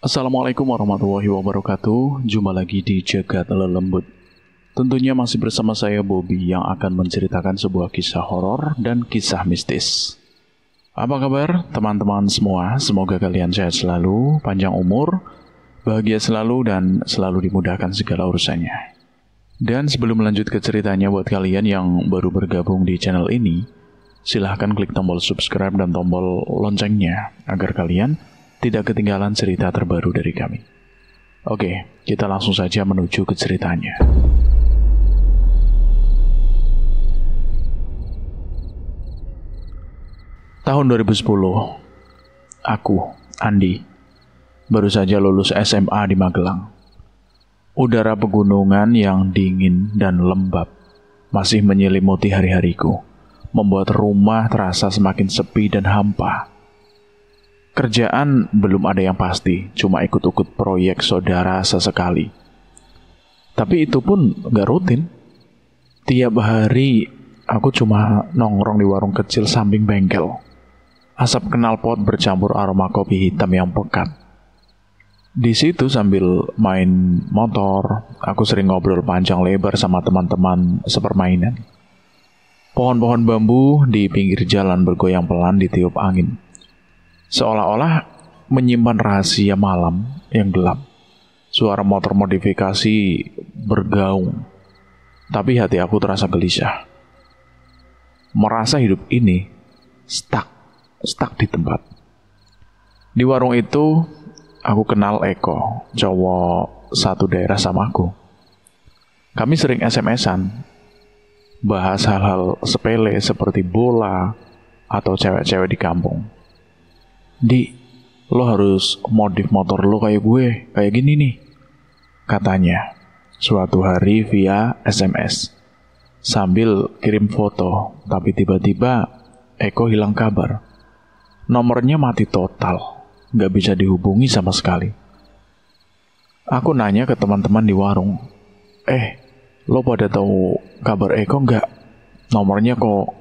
Assalamualaikum warahmatullahi wabarakatuh. Jumpa lagi di Jagat Lelembut. Tentunya masih bersama saya Bobby yang akan menceritakan sebuah kisah horor dan kisah mistis. Apa kabar teman-teman semua? Semoga kalian sehat selalu, panjang umur, bahagia selalu dan selalu dimudahkan segala urusannya. Dan sebelum lanjut ke ceritanya, buat kalian yang baru bergabung di channel ini, silahkan klik tombol subscribe dan tombol loncengnya agar kalian tidak ketinggalan cerita terbaru dari kami. Oke, kita langsung saja menuju ke ceritanya. Tahun 2010, aku, Andi, baru saja lulus SMA di Magelang. Udara pegunungan yang dingin dan lembab masih menyelimuti hari-hariku, membuat rumah terasa semakin sepi dan hampa. Kerjaan belum ada yang pasti, cuma ikut-ikut proyek saudara sesekali. Tapi itu pun gak rutin. Tiap hari aku cuma nongkrong di warung kecil samping bengkel. Asap knalpot bercampur aroma kopi hitam yang pekat. Di situ sambil main motor, aku sering ngobrol panjang lebar sama teman-teman sepermainan. Pohon-pohon bambu di pinggir jalan bergoyang pelan ditiup angin, seolah-olah menyimpan rahasia malam yang gelap. Suara motor modifikasi bergaung, tapi hati aku terasa gelisah. Merasa hidup ini stuck di tempat. Di warung itu, aku kenal Eko, cowok satu daerah sama aku. Kami sering SMS-an, bahas hal-hal sepele seperti bola atau cewek-cewek di kampung. Di, lo harus modif motor lo kayak gue, kayak gini nih, katanya suatu hari via SMS. Sambil kirim foto, tapi tiba-tiba Eko hilang kabar. Nomornya mati total, gak bisa dihubungi sama sekali. Aku nanya ke teman-teman di warung, lo pada tahu kabar Eko gak? Nomornya kok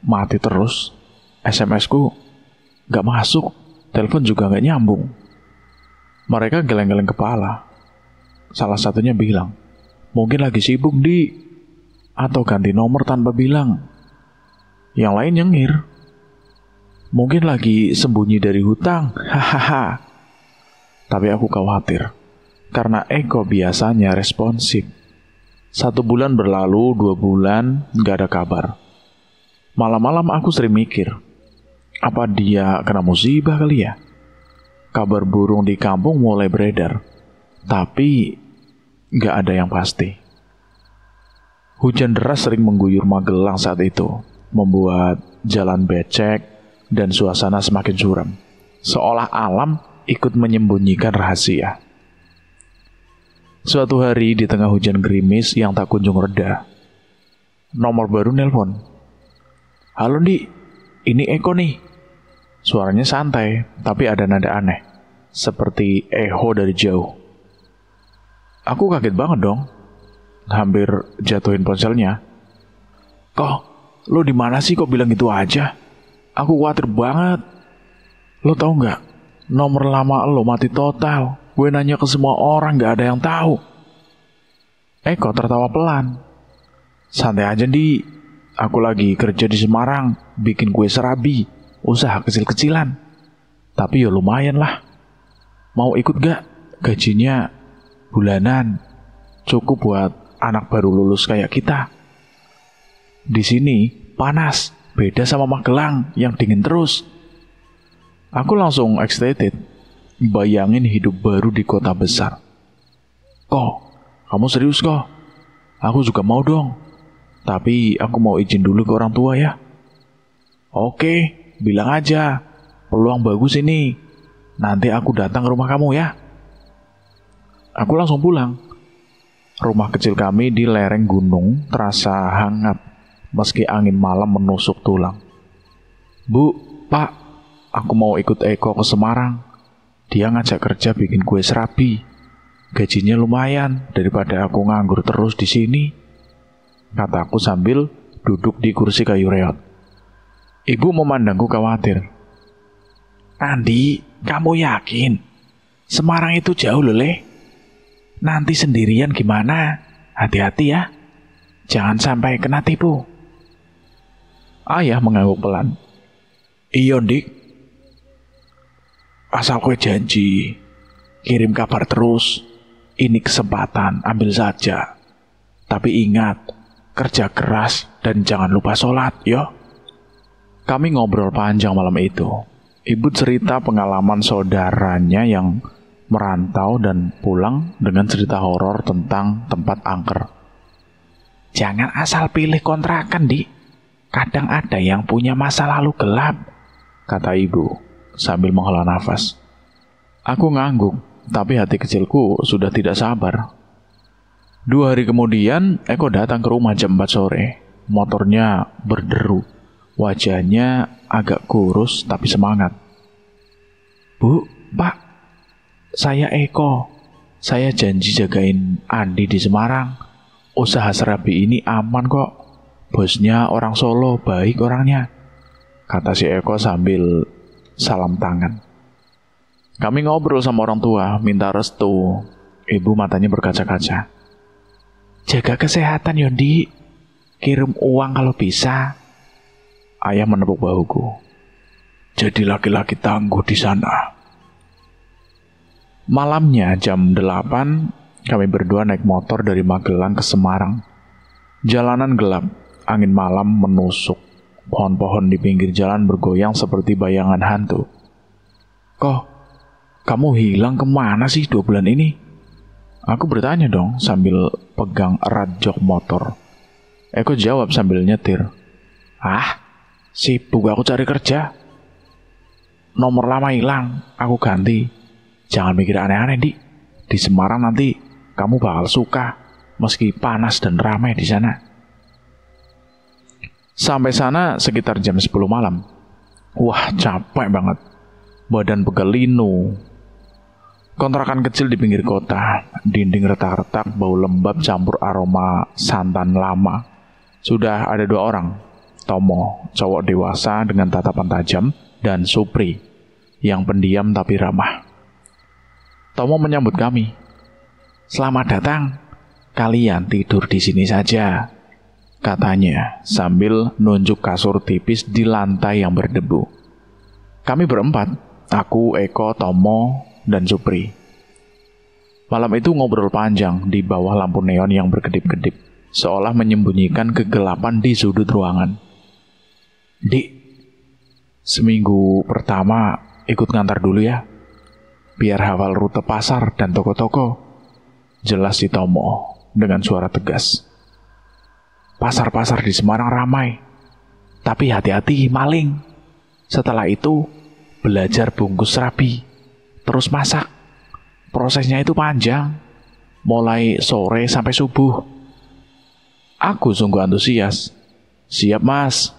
mati terus, SMS ku gak masuk, telepon juga gak nyambung. Mereka geleng-geleng kepala. Salah satunya bilang, mungkin lagi sibuk di, atau ganti nomor tanpa bilang. Yang lain nyengir, mungkin lagi sembunyi dari hutang, hahaha. Tapi aku khawatir, karena Eko biasanya responsif. 1 bulan berlalu, 2 bulan gak ada kabar. Malam-malam aku sering mikir, apa dia kena musibah kali ya? Kabar burung di kampung mulai beredar, tapi gak ada yang pasti. Hujan deras sering mengguyur Magelang saat itu, membuat jalan becek dan suasana semakin suram, seolah alam ikut menyembunyikan rahasia. Suatu hari di tengah hujan gerimis yang tak kunjung reda, nomor baru nelpon. Halo Di, ini Eko nih. Suaranya santai, tapi ada nada aneh, seperti eho dari jauh. Aku kaget banget dong, hampir jatuhin ponselnya. Kok, lo di mana sih kok bilang gitu aja? Aku khawatir banget. Lo tau nggak? Nomor lama lo mati total. Gue nanya ke semua orang, nggak ada yang tahu. Eko tertawa pelan. Santai aja Di, aku lagi kerja di Semarang, bikin kue serabi. Usaha kecil-kecilan, tapi ya lumayan lah. Mau ikut gak? Gajinya bulanan, cukup buat anak baru lulus kayak kita. Di sini panas, beda sama Magelang yang dingin terus. Aku langsung excited, bayangin hidup baru di kota besar. Kok, kamu serius kok? Aku juga mau dong, tapi aku mau izin dulu ke orang tua ya. Oke, bilang aja, peluang bagus ini. Nanti aku datang ke rumah kamu ya. Aku langsung pulang. Rumah kecil kami di lereng gunung terasa hangat, meski angin malam menusuk tulang. Bu, Pak, aku mau ikut Eko ke Semarang. Dia ngajak kerja bikin kue serabi. Gajinya lumayan daripada aku nganggur terus di sini, kataku sambil duduk di kursi kayu reot. Ibu memandangku khawatir. Andi, kamu yakin? Semarang itu jauh loh, Le. Nanti sendirian gimana? Hati-hati ya. Jangan sampai kena tipu. Ayah mengangguk pelan. Iya, Dik. Asal kowe janji. Kirim kabar terus. Ini kesempatan, ambil saja. Tapi ingat, kerja keras dan jangan lupa sholat, yo. Kami ngobrol panjang malam itu. Ibu cerita pengalaman saudaranya yang merantau dan pulang dengan cerita horor tentang tempat angker. Jangan asal pilih kontrakan, Dik. Kadang ada yang punya masa lalu gelap, kata ibu sambil menghela nafas. Aku ngangguk, tapi hati kecilku sudah tidak sabar. 2 hari kemudian, Eko datang ke rumah jam 4 sore. Motornya berderu. Wajahnya agak kurus tapi semangat. Bu, Pak, saya Eko. Saya janji jagain Andi di Semarang. Usaha serabi ini aman kok. Bosnya orang Solo, baik orangnya, kata si Eko sambil salam tangan. Kami ngobrol sama orang tua, minta restu. Ibu matanya berkaca-kaca. Jaga kesehatan, Yondi. Kirim uang kalau bisa. Ayah menepuk bahuku. Jadi laki-laki tangguh di sana. Malamnya jam 8, kami berdua naik motor dari Magelang ke Semarang. Jalanan gelap, angin malam menusuk. Pohon-pohon di pinggir jalan bergoyang seperti bayangan hantu. Kok, kamu hilang kemana sih 2 bulan ini? Aku bertanya dong sambil pegang erat jok motor. Eko jawab sambil nyetir. Sibuk aku cari kerja. Nomor lama hilang, aku ganti. Jangan mikir aneh-aneh, Dik. Di Semarang nanti kamu bakal suka, meski panas dan ramai di sana. Sampai sana sekitar jam 10 malam. Wah, capek banget. Badan pegal linu. Kontrakan kecil di pinggir kota, dinding retak-retak, bau lembab campur aroma santan lama. Sudah ada 2 orang, Tomo, cowok dewasa dengan tatapan tajam, dan Supri, yang pendiam tapi ramah. Tomo menyambut kami. Selamat datang, kalian tidur di sini saja, katanya sambil nunjuk kasur tipis di lantai yang berdebu. Kami berempat, aku, Eko, Tomo, dan Supri. Malam itu ngobrol panjang di bawah lampu neon yang berkedip-kedip, seolah menyembunyikan kegelapan di sudut ruangan. Dik, seminggu pertama ikut ngantar dulu ya, biar hafal rute pasar dan toko-toko, jelas si Tomo dengan suara tegas. Pasar-pasar di Semarang ramai, tapi hati-hati maling. Setelah itu, belajar bungkus serabi, terus masak. Prosesnya itu panjang, mulai sore sampai subuh. Aku sungguh antusias. Siap, Mas.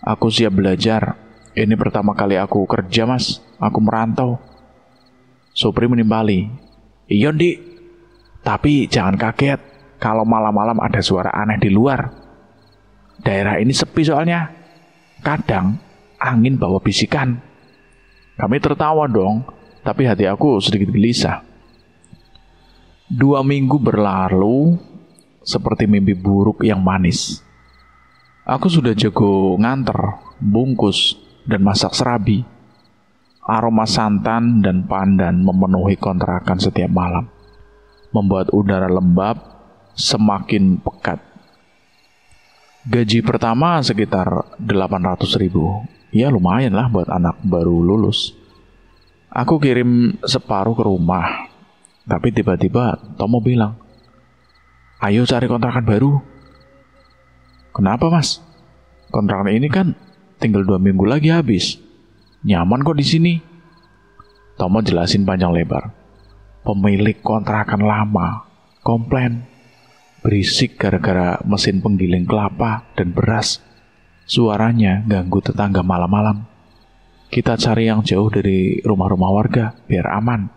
Aku siap belajar. Ini pertama kali aku kerja, Mas. Aku merantau. Supri menimpali. Iya, Dik. Tapi jangan kaget kalau malam-malam ada suara aneh di luar. Daerah ini sepi soalnya. Kadang angin bawa bisikan. Kami tertawa dong, tapi hati aku sedikit gelisah. 2 minggu berlalu seperti mimpi buruk yang manis. Aku sudah jago nganter, bungkus, dan masak serabi. Aroma santan dan pandan memenuhi kontrakan setiap malam, membuat udara lembab semakin pekat. Gaji pertama sekitar 800.000. Ya lumayan lah buat anak baru lulus. Aku kirim separuh ke rumah. Tapi tiba-tiba Tomo bilang, ayo cari kontrakan baru. Kenapa, Mas? Kontrakan ini kan tinggal 2 minggu lagi habis. Nyaman kok di sini. Tomo jelasin panjang lebar. Pemilik kontrakan lama komplain berisik gara-gara mesin penggiling kelapa dan beras. Suaranya ganggu tetangga malam-malam. Kita cari yang jauh dari rumah-rumah warga biar aman.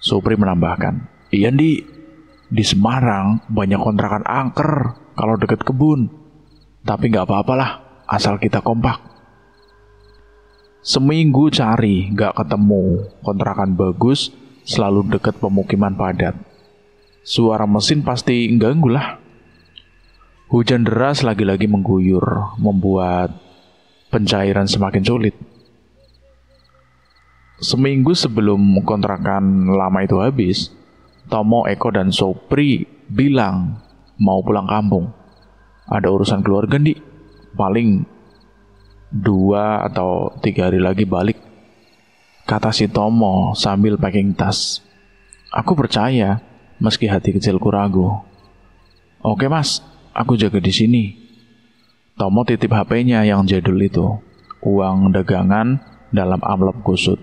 Supri menambahkan, iya, di Semarang banyak kontrakan angker kalau dekat kebun. Tapi gak apa-apalah, asal kita kompak. Seminggu cari, gak ketemu. Kontrakan bagus, selalu dekat pemukiman padat. Suara mesin pasti ganggu lah. Hujan deras lagi-lagi mengguyur, membuat pencairan semakin sulit. Seminggu sebelum kontrakan lama itu habis, Tomo, Eko, dan Sopri bilang mau pulang kampung. Ada urusan keluarga nih, paling 2 atau 3 hari lagi balik, kata si Tomo sambil packing tas. Aku percaya, meski hati kecilku ragu. Oke mas, aku jaga di sini. Tomo titip HP-nya yang jadul itu, uang dagangan dalam amplop kusut,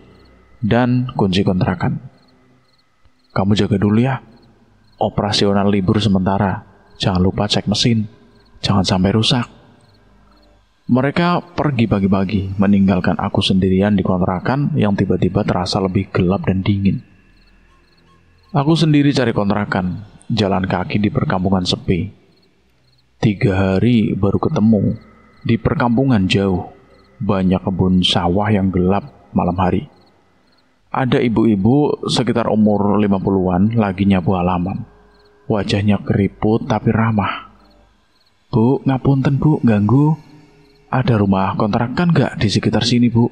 dan kunci kontrakan. Kamu jaga dulu ya. Operasional libur sementara. Jangan lupa cek mesin. Jangan sampai rusak. Mereka pergi pagi-pagi, meninggalkan aku sendirian di kontrakan yang tiba-tiba terasa lebih gelap dan dingin. Aku sendiri cari kontrakan, jalan kaki di perkampungan sepi. 3 hari baru ketemu. Di perkampungan jauh, banyak kebun sawah yang gelap malam hari. Ada ibu-ibu sekitar umur 50-an lagi nyapu halaman. Wajahnya keriput tapi ramah. Bu, ngapunten bu, ganggu. Ada rumah kontrakan gak di sekitar sini bu?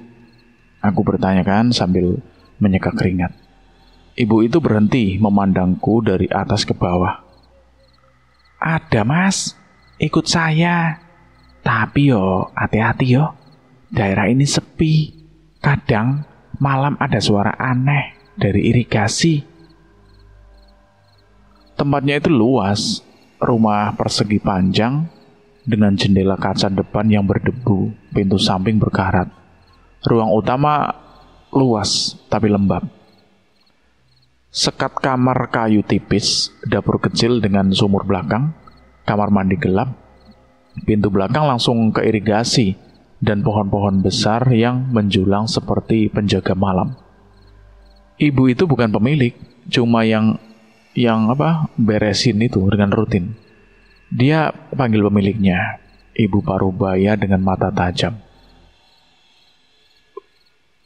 Aku bertanyakan sambil menyeka keringat. Ibu itu berhenti memandangku dari atas ke bawah. Ada mas, ikut saya. Tapi yo, hati-hati yo. Daerah ini sepi. Kadang malam ada suara aneh dari irigasi. Tempatnya itu luas, rumah persegi panjang dengan jendela kaca depan yang berdebu, pintu samping berkarat. Ruang utama luas tapi lembab. Sekat kamar kayu tipis, dapur kecil dengan sumur belakang, kamar mandi gelap, pintu belakang langsung ke irigasi, dan pohon-pohon besar yang menjulang seperti penjaga malam. Ibu itu bukan pemilik, cuma yang beresin itu dengan rutin. Dia panggil pemiliknya, Ibu Parubaya dengan mata tajam.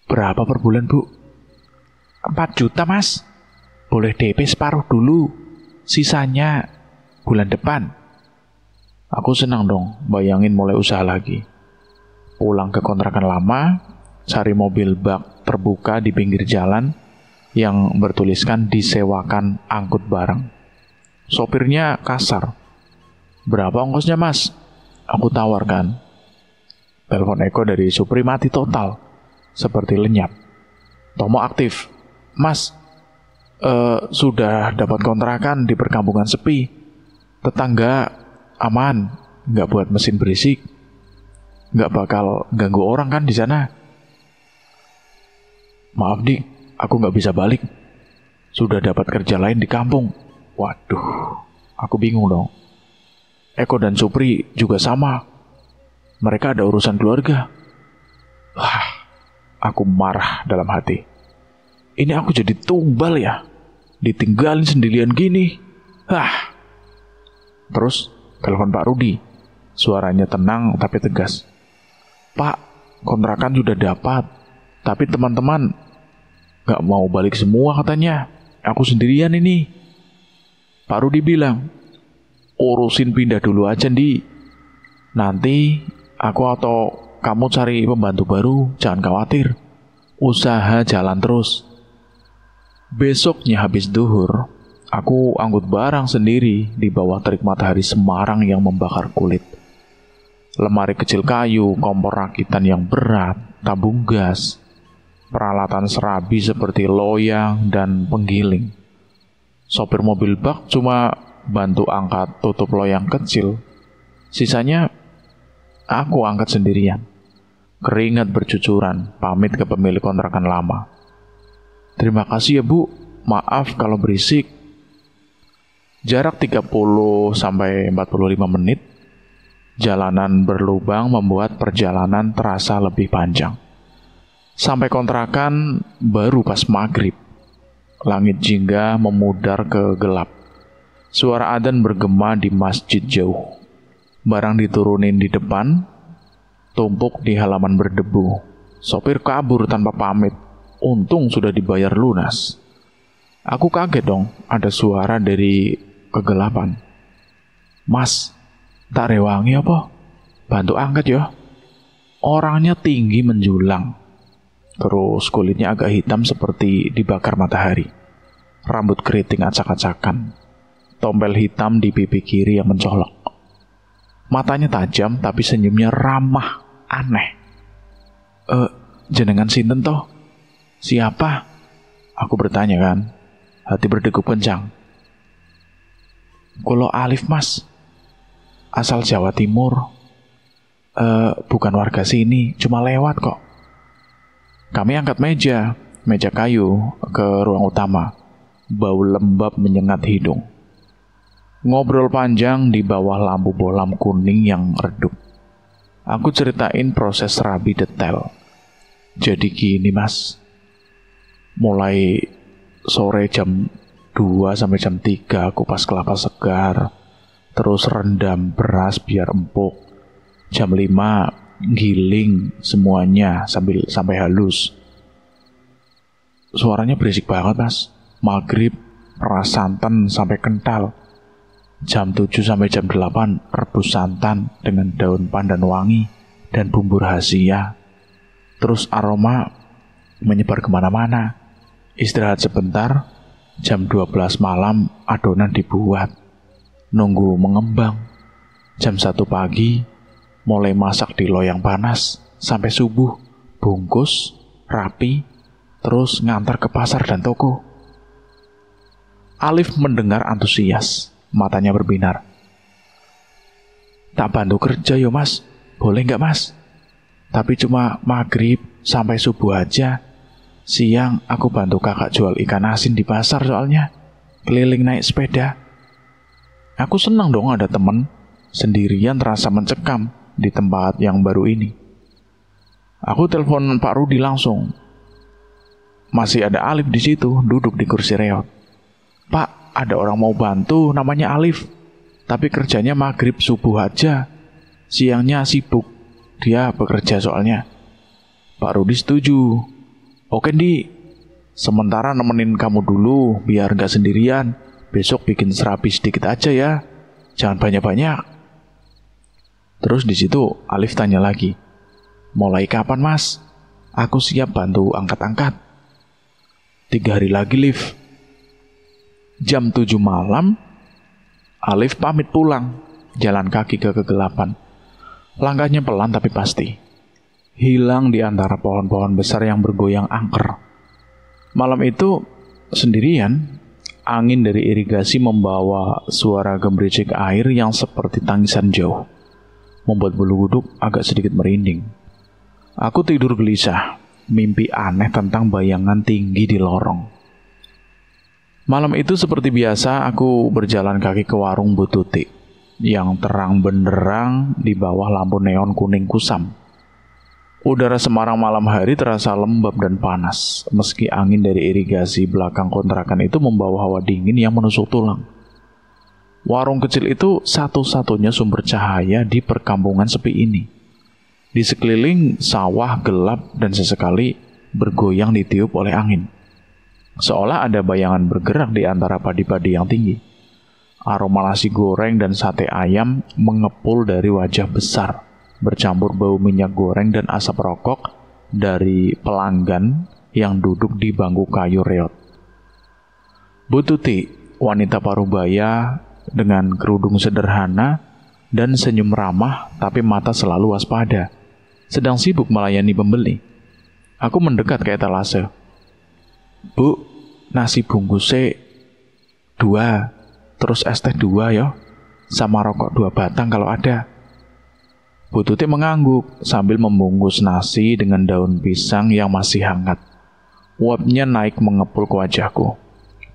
Berapa per bulan bu? 4 juta mas. Boleh DP separuh dulu, sisanya bulan depan. Aku senang dong, bayangin mulai usaha lagi. Pulang ke kontrakan lama, cari mobil bak terbuka di pinggir jalan yang bertuliskan disewakan angkut barang. Sopirnya kasar. Berapa ongkosnya mas? Aku tawarkan. Telepon Eko dari Supri mati total, seperti lenyap. Tomo aktif. Mas, sudah dapat kontrakan di perkampungan sepi. Tetangga aman, nggak buat mesin berisik. Nggak bakal ganggu orang kan di sana. Maaf dik, aku nggak bisa balik. Sudah dapat kerja lain di kampung. Waduh, aku bingung dong. Eko dan Supri juga sama. Mereka ada urusan keluarga. Wah, aku marah dalam hati. Ini aku jadi tumbal ya. Ditinggalin sendirian gini. Terus telepon Pak Rudi. Suaranya tenang tapi tegas. Pak, kontrakan sudah dapat. Tapi teman-teman gak mau balik semua katanya. Aku sendirian ini. Pak Rudi bilang, urusin pindah dulu aja, Di. Nanti aku atau kamu cari pembantu baru, jangan khawatir. Usaha jalan terus. Besoknya habis duhur, aku angkut barang sendiri di bawah terik matahari Semarang yang membakar kulit. Lemari kecil kayu, kompor rakitan yang berat, tabung gas, peralatan serabi seperti loyang dan penggiling. Sopir mobil bak cuma bantu angkat tutup loyang kecil. Sisanya aku angkat sendirian. Keringat bercucuran, pamit ke pemilik kontrakan lama. Terima kasih ya bu, maaf kalau berisik. Jarak 30-45 menit. Jalanan berlubang membuat perjalanan terasa lebih panjang. Sampai kontrakan baru pas maghrib. Langit jingga memudar ke gelap. Suara adzan bergema di masjid jauh. Barang diturunin di depan, tumpuk di halaman berdebu. Sopir kabur tanpa pamit. Untung sudah dibayar lunas. Aku kaget dong, ada suara dari kegelapan. Mas, tak rewangi apa? Bantu angkat ya. Orangnya tinggi menjulang. Terus kulitnya agak hitam seperti dibakar matahari. Rambut keriting acak-acakan. Tompel hitam di pipi kiri yang mencolok. Matanya tajam tapi senyumnya ramah, aneh. Jenengan sinten toh? Siapa? Aku bertanya kan. Hati berdegup kencang. Kulo Alif mas. Asal Jawa Timur. Bukan warga sini, cuma lewat kok. Kami angkat meja kayu ke ruang utama. Bau lembab menyengat hidung. Ngobrol panjang di bawah lampu bohlam kuning yang redup. Aku ceritain proses rabi detail. Jadi gini mas, mulai sore jam 2 sampai jam 3 kupas kelapa segar, terus rendam beras biar empuk. Jam 5 giling semuanya sampai halus. Suaranya berisik banget mas. Maghrib peras santan sampai kental. Jam 7 sampai jam 8 rebus santan dengan daun pandan wangi dan bumbu rahasia. Terus aroma menyebar kemana-mana. Istirahat sebentar. Jam 12 malam adonan dibuat. Nunggu mengembang. Jam 1 pagi mulai masak di loyang panas sampai subuh, bungkus, rapi, terus ngantar ke pasar dan toko. Alif mendengar antusias, matanya berbinar. Tak bantu kerja yo mas, boleh nggak mas? Tapi cuma maghrib sampai subuh aja. Siang aku bantu kakak jual ikan asin di pasar soalnya, keliling naik sepeda. Aku senang dong ada temen, sendirian terasa mencekam di tempat yang baru ini. Aku telepon Pak Rudi langsung. Masih ada Alif di situ, duduk di kursi reot. Pak, ada orang mau bantu, namanya Alif. Tapi kerjanya maghrib subuh aja. Siangnya sibuk. Dia bekerja soalnya. Pak Rudi setuju. Oke, Di. Sementara nemenin kamu dulu, biar gak sendirian. Besok bikin serabi sedikit aja ya. Jangan banyak-banyak. Terus di situ Alif tanya lagi, mulai kapan mas? Aku siap bantu angkat-angkat. 3 hari lagi, Liv. Jam 7 malam, Alif pamit pulang, jalan kaki ke kegelapan. Langkahnya pelan tapi pasti. Hilang di antara pohon-pohon besar yang bergoyang angker. Malam itu, sendirian, angin dari irigasi membawa suara gemericik air yang seperti tangisan jauh. Membuat bulu kuduk agak sedikit merinding. Aku tidur gelisah, mimpi aneh tentang bayangan tinggi di lorong. Malam itu seperti biasa aku berjalan kaki ke warung Bu Tuti yang terang benderang di bawah lampu neon kuning kusam. Udara Semarang malam hari terasa lembab dan panas, meski angin dari irigasi belakang kontrakan itu membawa hawa dingin yang menusuk tulang. Warung kecil itu satu-satunya sumber cahaya di perkampungan sepi ini. Di sekeliling sawah gelap dan sesekali bergoyang ditiup oleh angin. Seolah ada bayangan bergerak di antara padi-padi yang tinggi. Aroma nasi goreng dan sate ayam mengepul dari wajah besar, bercampur bau minyak goreng dan asap rokok dari pelanggan yang duduk di bangku kayu reot. Bu Tuti, wanita parubaya dengan kerudung sederhana dan senyum ramah tapi mata selalu waspada, sedang sibuk melayani pembeli. Aku mendekat ke etalase. Bu, nasi bungkusnya 2, terus es teh 2 ya, sama rokok 2 batang kalau ada. Bu Tuti mengangguk sambil membungkus nasi dengan daun pisang yang masih hangat. Uapnya naik mengepul ke wajahku.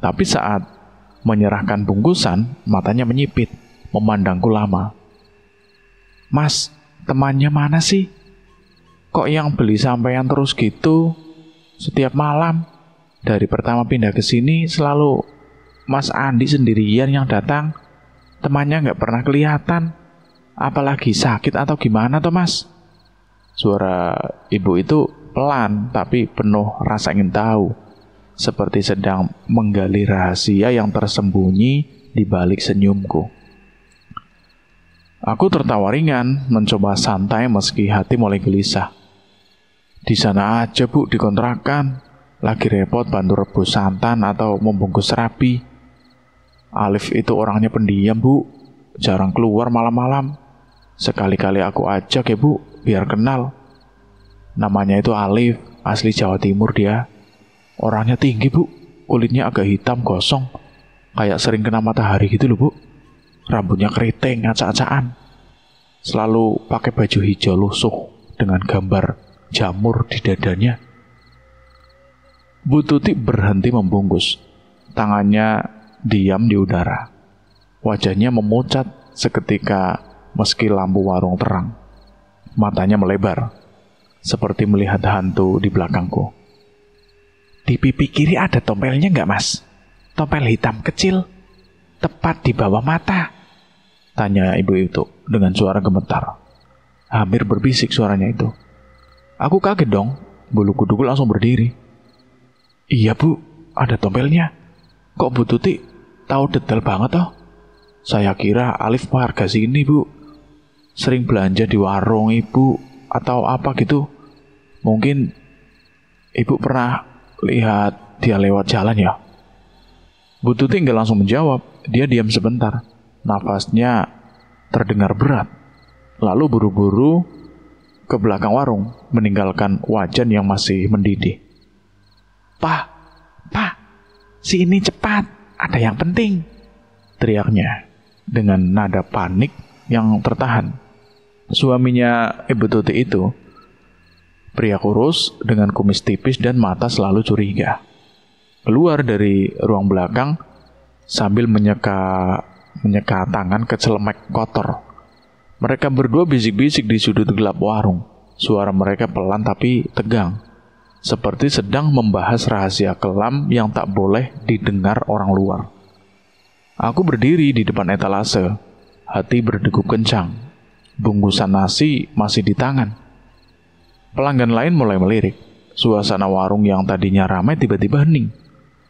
Tapi saat menyerahkan bungkusan, matanya menyipit, memandangku lama. Mas, temannya mana sih? Kok yang beli sampean terus gitu? Setiap malam, dari pertama pindah ke sini selalu Mas Andi sendirian yang datang. Temannya nggak pernah kelihatan. Apalagi sakit atau gimana toh mas? Suara ibu itu pelan tapi penuh rasa ingin tahu, seperti sedang menggali rahasia yang tersembunyi di balik senyumku. Aku tertawa ringan, mencoba santai meski hati mulai gelisah. Di sana aja Bu, di kontrakan. Lagi repot bantu rebus santan atau membungkus serabi. Alif itu orangnya pendiam Bu, jarang keluar malam-malam. Sekali-kali aku ajak ya Bu, biar kenal. Namanya itu Alif, asli Jawa Timur dia. Orangnya tinggi Bu, kulitnya agak hitam gosong, kayak sering kena matahari gitu loh Bu. Rambutnya keriting, acak-acakan. Selalu pakai baju hijau lusuh dengan gambar jamur di dadanya. Bu Tuti berhenti membungkus. Tangannya diam di udara. Wajahnya memucat seketika meski lampu warung terang. Matanya melebar, seperti melihat hantu di belakangku. Di pipi kiri ada tompelnya nggak Mas? Tompel hitam kecil, tepat di bawah mata. Tanya ibu itu dengan suara gemetar. Hampir berbisik suaranya itu. Aku kaget dong, bulu kuduku langsung berdiri. Iya Bu, ada tompelnya. Kok Bu Tuti tahu detail banget toh? Saya kira Alif warga sini Bu. Sering belanja di warung ibu atau apa gitu. Mungkin ibu pernah lihat dia lewat jalan ya? Bu Tuti nggak langsung menjawab. Dia diam sebentar. Nafasnya terdengar berat. Lalu buru-buru ke belakang warung, meninggalkan wajan yang masih mendidih. Pak, si ini cepat, ada yang penting, teriaknya dengan nada panik yang tertahan. Suaminya Ibu Tuti itu, pria kurus dengan kumis tipis dan mata selalu curiga, keluar dari ruang belakang sambil menyeka tangan ke celemek kotor. Mereka berdua bisik-bisik di sudut gelap warung. Suara mereka pelan tapi tegang, seperti sedang membahas rahasia kelam yang tak boleh didengar orang luar. Aku berdiri di depan etalase, hati berdegup kencang. Bungkusan nasi masih di tangan. Pelanggan lain mulai melirik. Suasana warung yang tadinya ramai tiba-tiba hening.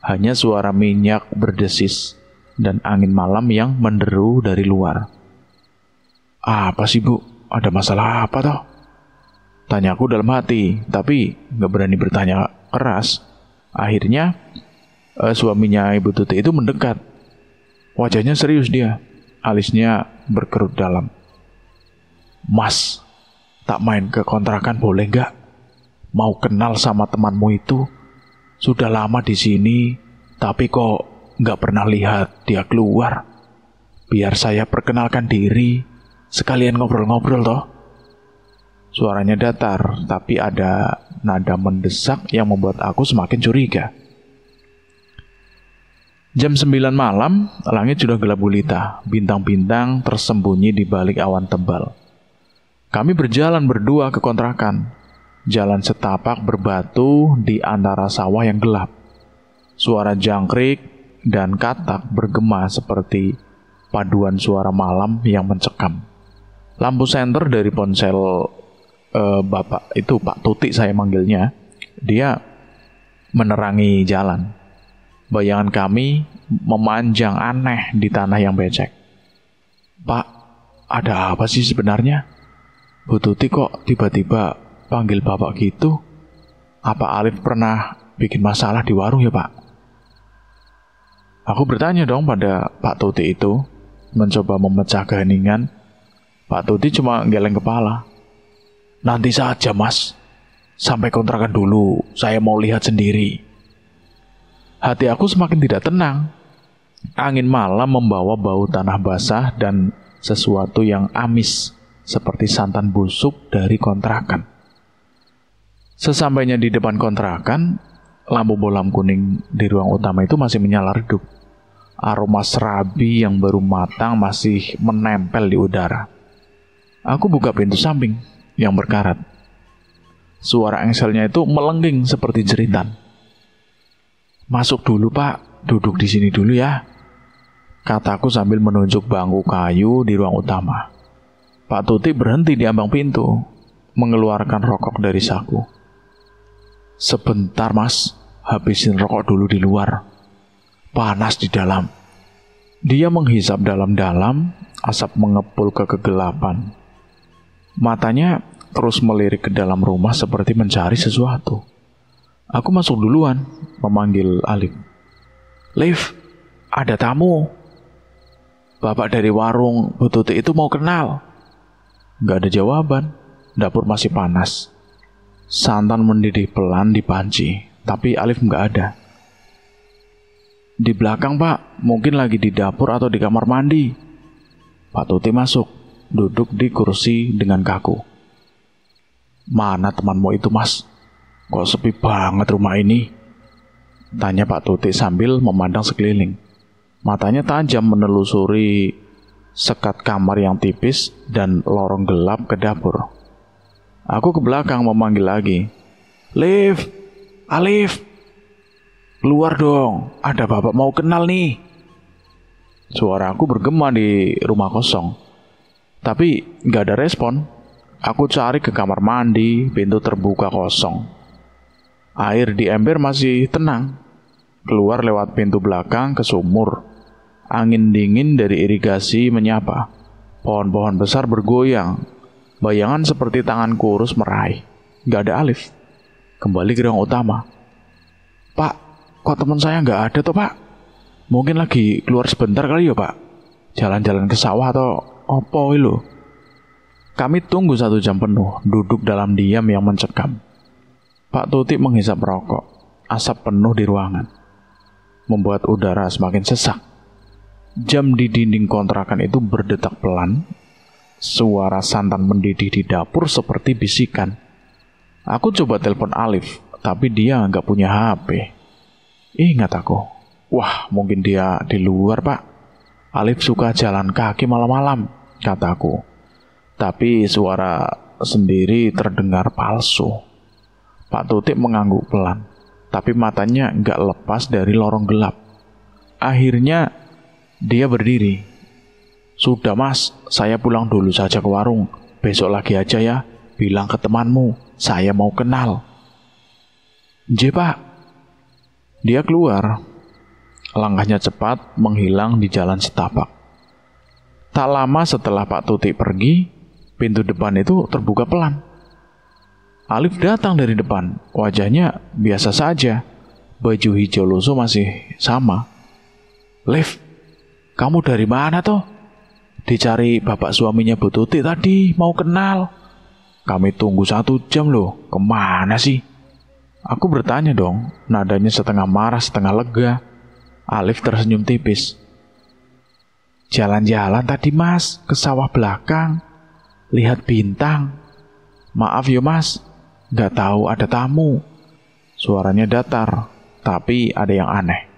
Hanya suara minyak berdesis dan angin malam yang menderu dari luar. Apa sih Bu? Ada masalah apa toh? Tanyaku dalam hati, tapi gak berani bertanya keras. Akhirnya suaminya Ibu Tuti itu mendekat. Wajahnya serius dia, alisnya berkerut dalam. Mas, tak main ke kontrakan boleh gak? Mau kenal sama temanmu itu? Sudah lama di sini, tapi kok gak pernah lihat dia keluar. Biar saya perkenalkan diri, sekalian ngobrol-ngobrol toh. Suaranya datar, tapi ada nada mendesak yang membuat aku semakin curiga. Jam 9 malam, langit sudah gelap gulita, bintang-bintang tersembunyi di balik awan tebal. Kami berjalan berdua ke kontrakan. Jalan setapak berbatu di antara sawah yang gelap. Suara jangkrik dan katak bergema seperti paduan suara malam yang mencekam. Lampu senter dari ponsel bapak itu, Pak Tuti saya manggilnya, dia menerangi jalan. Bayangan kami memanjang aneh di tanah yang becek. Pak, ada apa sih sebenarnya? Bu Tuti kok tiba-tiba panggil bapak gitu? Apa Alif pernah bikin masalah di warung ya Pak? Aku bertanya dong pada Pak Tuti itu, mencoba memecah keheningan. Pak Tuti cuma geleng kepala. Nanti saja Mas, sampai kontrakan dulu, saya mau lihat sendiri. Hati aku semakin tidak tenang. Angin malam membawa bau tanah basah dan sesuatu yang amis, seperti santan busuk dari kontrakan. Sesampainya di depan kontrakan, lampu bolam kuning di ruang utama itu masih menyala redup. Aroma serabi yang baru matang masih menempel di udara. Aku buka pintu samping yang berkarat. Suara engselnya itu melengging seperti jeritan. Masuk dulu Pak, duduk di sini dulu ya, kataku sambil menunjuk bangku kayu di ruang utama. Pak Tuti berhenti di ambang pintu, mengeluarkan rokok dari saku. Sebentar mas, habisin rokok dulu di luar. Panas di dalam. Dia menghisap dalam-dalam, asap mengepul ke kegelapan. Matanya terus melirik ke dalam rumah seperti mencari sesuatu. Aku masuk duluan, memanggil Alif. Liv, ada tamu. Bapak dari warung Bu Tuti itu mau kenal. Gak ada jawaban. Dapur masih panas. Santan mendidih pelan di panci, tapi Alif gak ada. Di belakang pak, mungkin lagi di dapur atau di kamar mandi. Pak Tuti masuk, duduk di kursi dengan kaku. Mana temanmu itu mas? Kok sepi banget rumah ini? Tanya Pak Tuti sambil memandang sekeliling. Matanya tajam menelusuri sekat kamar yang tipis dan lorong gelap ke dapur. Aku ke belakang memanggil lagi. Liv, Alif, keluar dong, ada bapak mau kenal nih. Suara aku bergema di rumah kosong. Tapi gak ada respon. Aku cari ke kamar mandi, pintu terbuka kosong. Air di ember masih tenang. Keluar lewat pintu belakang ke sumur. Angin dingin dari irigasi menyapa. Pohon-pohon besar bergoyang. Bayangan seperti tangan kurus meraih. Gak ada Alif. Kembali ke ruang utama. Pak, kok teman saya gak ada tuh pak? Mungkin lagi keluar sebentar kali ya pak? Jalan-jalan ke sawah atau opo lo? Kami tunggu 1 jam penuh, duduk dalam diam yang mencekam. Pak Tuti menghisap rokok. Asap penuh di ruangan. Membuat udara semakin sesak. Jam di dinding kontrakan itu berdetak pelan. Suara santan mendidih di dapur seperti bisikan. Aku coba telepon Alif, tapi dia nggak punya HP. Ingat aku, wah mungkin dia di luar pak. Alif suka jalan kaki malam-malam, kataku. Tapi suara sendiri terdengar palsu. Pak Tutik mengangguk pelan, tapi matanya nggak lepas dari lorong gelap. Akhirnya dia berdiri. Sudah mas, saya pulang dulu saja ke warung. Besok lagi aja ya, bilang ke temanmu, saya mau kenal. J pak. Dia keluar. Langkahnya cepat menghilang di jalan setapak. Tak lama setelah Pak Tuti pergi, pintu depan itu terbuka pelan. Alif datang dari depan, wajahnya biasa saja. Baju hijau lusuh masih sama. Liv, kamu dari mana toh? Dicari bapak suaminya Bu Tuti tadi, mau kenal. Kami tunggu 1 jam loh, kemana sih? Aku bertanya dong, nadanya setengah marah setengah lega. Alif tersenyum tipis. Jalan-jalan tadi mas, ke sawah belakang. Lihat bintang. Maaf yo mas, gak tahu ada tamu. Suaranya datar, tapi ada yang aneh.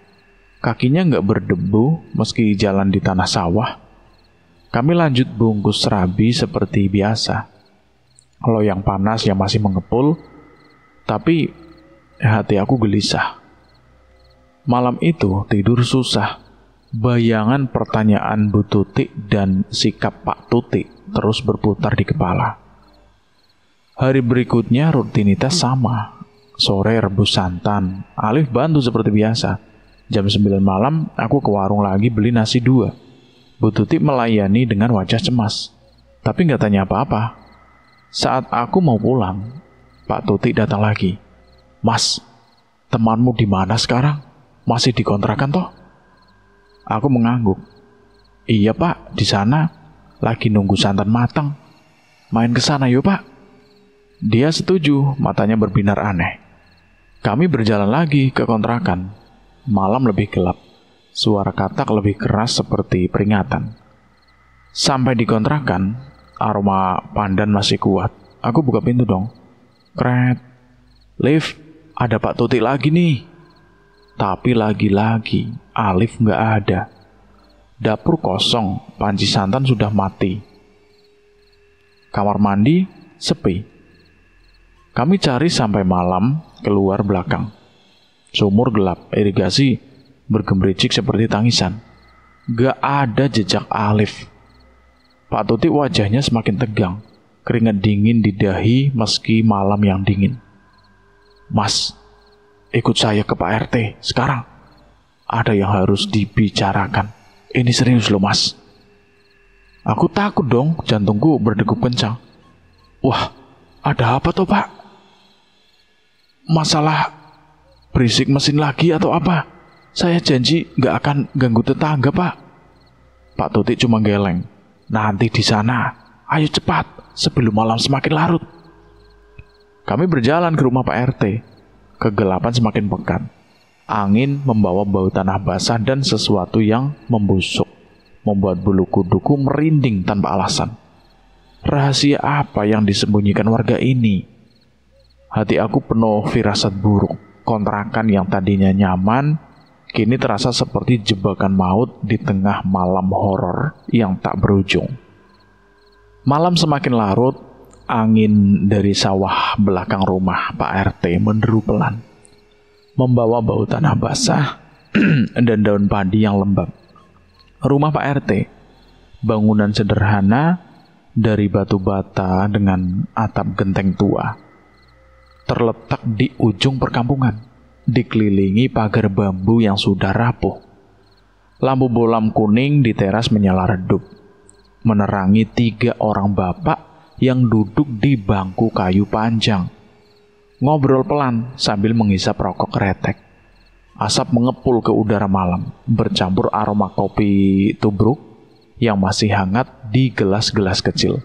Kakinya nggak berdebu meski jalan di tanah sawah. Kami lanjut bungkus serabi seperti biasa. Loyang panas yang masih mengepul, tapi hati aku gelisah. Malam itu tidur susah. Bayangan pertanyaan Bu Tuti dan sikap Pak Tuti terus berputar di kepala. Hari berikutnya rutinitas sama. Sore rebus santan, Alif bantu seperti biasa. Jam 9 malam, aku ke warung lagi beli nasi 2. Bu Tuti melayani dengan wajah cemas. Tapi nggak tanya apa-apa. Saat aku mau pulang, Pak Tuti datang lagi. Mas, temanmu di mana sekarang? Masih di kontrakan toh? Aku mengangguk. Iya pak, di sana. Lagi nunggu santan matang. Main ke sana yuk pak. Dia setuju, matanya berbinar aneh. Kami berjalan lagi ke kontrakan. Malam lebih gelap. Suara katak lebih keras seperti peringatan. Sampai di kontrakan, aroma pandan masih kuat. Aku buka pintu dong. Kret. Liv, ada Pak Tuti lagi nih. Tapi lagi-lagi, Alif nggak ada. Dapur kosong, panci santan sudah mati. Kamar mandi sepi. Kami cari sampai malam, keluar belakang. Sumur gelap, irigasi bergemericik seperti tangisan. Gak ada jejak Alif. Pak Tuti wajahnya semakin tegang. Keringat dingin di dahi meski malam yang dingin. Mas, ikut saya ke Pak RT sekarang. Ada yang harus dibicarakan. Ini serius loh, Mas. Aku takut dong, jantungku berdegup kencang. Wah, ada apa toh, Pak? Masalah berisik mesin lagi atau apa? Saya janji gak akan ganggu tetangga, Pak. Pak Tutik cuma geleng. Nanti di sana. Ayo cepat, sebelum malam semakin larut. Kami berjalan ke rumah Pak RT. Kegelapan semakin pekat. Angin membawa bau tanah basah dan sesuatu yang membusuk, membuat bulu kuduku merinding tanpa alasan. Rahasia apa yang disembunyikan warga ini? Hati aku penuh firasat buruk. Kontrakan yang tadinya nyaman, kini terasa seperti jebakan maut di tengah malam horor yang tak berujung. Malam semakin larut, angin dari sawah belakang rumah Pak RT menderu pelan, membawa bau tanah basah dan daun padi yang lembab. Rumah Pak RT, bangunan sederhana dari batu bata dengan atap genteng tua, terletak di ujung perkampungan, dikelilingi pagar bambu yang sudah rapuh. Lampu bolam kuning di teras menyala redup, menerangi 3 orang bapak yang duduk di bangku kayu panjang. Ngobrol pelan sambil menghisap rokok kretek. Asap mengepul ke udara malam, bercampur aroma kopi tubruk yang masih hangat di gelas-gelas kecil.